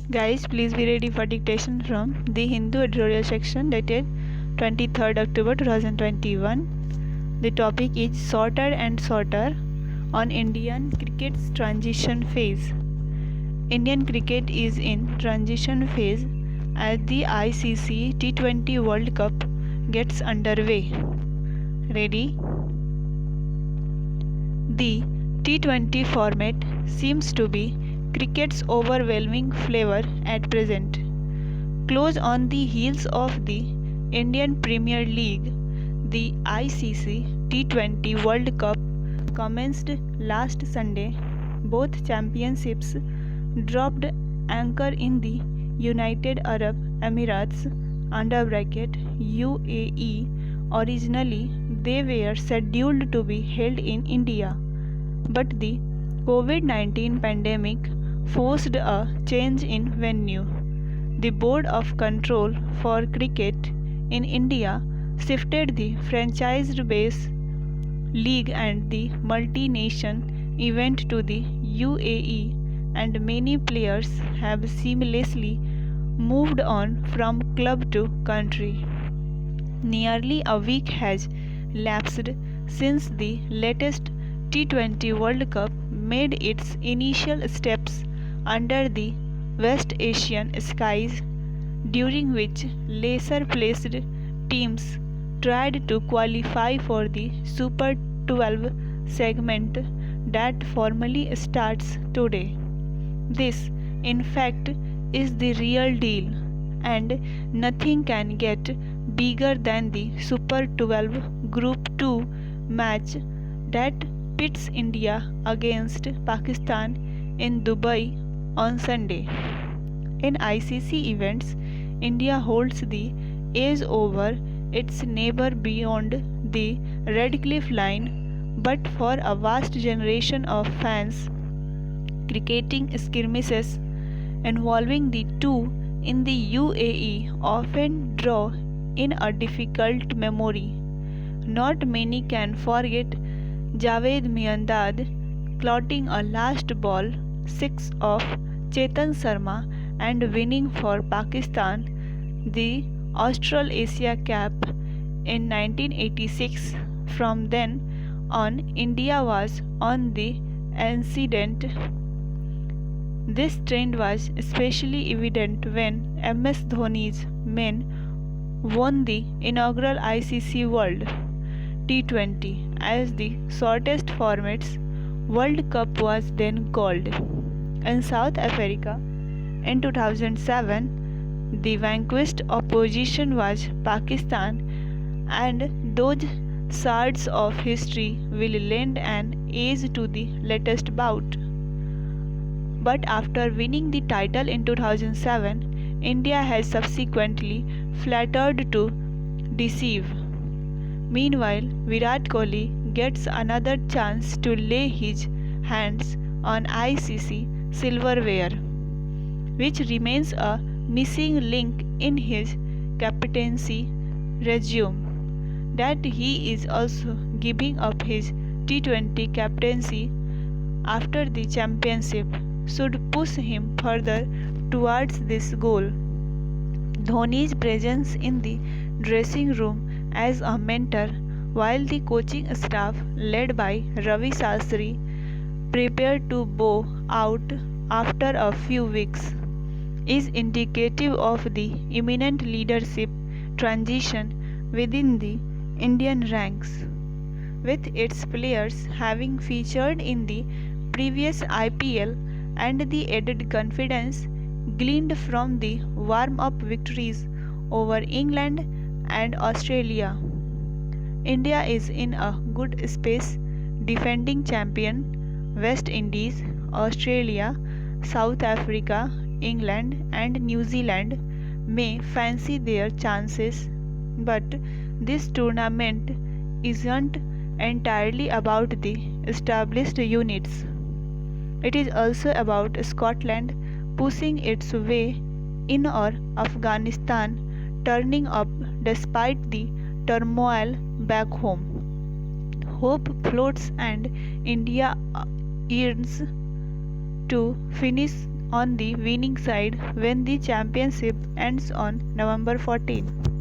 Guys, please be ready for dictation from the Hindu editorial section dated 23rd October 2021. The topic is Shorter and Shorter on Indian cricket's transition phase. Indian cricket is in transition phase as the ICC T20 World Cup gets underway. Ready? The T20 format seems to be cricket's overwhelming flavor at present. Close on the heels of the Indian Premier League, the ICC T20 World Cup commenced last Sunday. Both championships dropped anchor in the United Arab Emirates (UAE). Originally, they were scheduled to be held in India, but the COVID-19 pandemic forced a change in venue. The Board of Control for Cricket in India shifted the franchise-based league and the multi-nation event to the UAE, and many players have seamlessly moved on from club to country. Nearly a week has lapsed since the latest T20 World Cup made its initial steps under the West Asian skies, during which lesser placed teams tried to qualify for the Super 12 segment that formally starts today. This, in fact, is the real deal, and nothing can get bigger than the Super 12 Group 2 match that pits India against Pakistan in Dubai on Sunday. In ICC events, India holds the edge over its neighbor beyond the Red Cliff Line, but for a vast generation of fans, cricketing skirmishes involving the two in the UAE often draw in a difficult memory. Not many can forget Javed Miandad clotting a last ball six of Chetan Sharma and winning for Pakistan the Australasia Cup in 1986. From then on, India was on the ascendant. This trend was especially evident when MS Dhoni's men won the inaugural ICC World T20 as the shortest format's World Cup was then called. In South Africa in 2007, the vanquished opposition was Pakistan, and those shards of history will lend an edge to the latest bout. But after winning the title in 2007, India has subsequently flattered to deceive. Meanwhile, Virat Kohli gets another chance to lay his hands on ICC silverware, which remains a missing link in his captaincy resume. That he is also giving up his T20 captaincy after the championship should push him further towards this goal. Dhoni's presence in the dressing room as a mentor, while the coaching staff led by Ravi Shastri prepared to bow out after a few weeks, is indicative of the imminent leadership transition within the Indian ranks, with its players having featured in the previous IPL and the added confidence gleaned from the warm-up victories over England and Australia. India is in a good space. Defending champion West Indies, Australia, South Africa, England and New Zealand may fancy their chances, but this tournament isn't entirely about the established units. It is also about Scotland pushing its way in or Afghanistan turning up despite the turmoil back home. Hope floats and India yearns to finish on the winning side when the championship ends on November 14.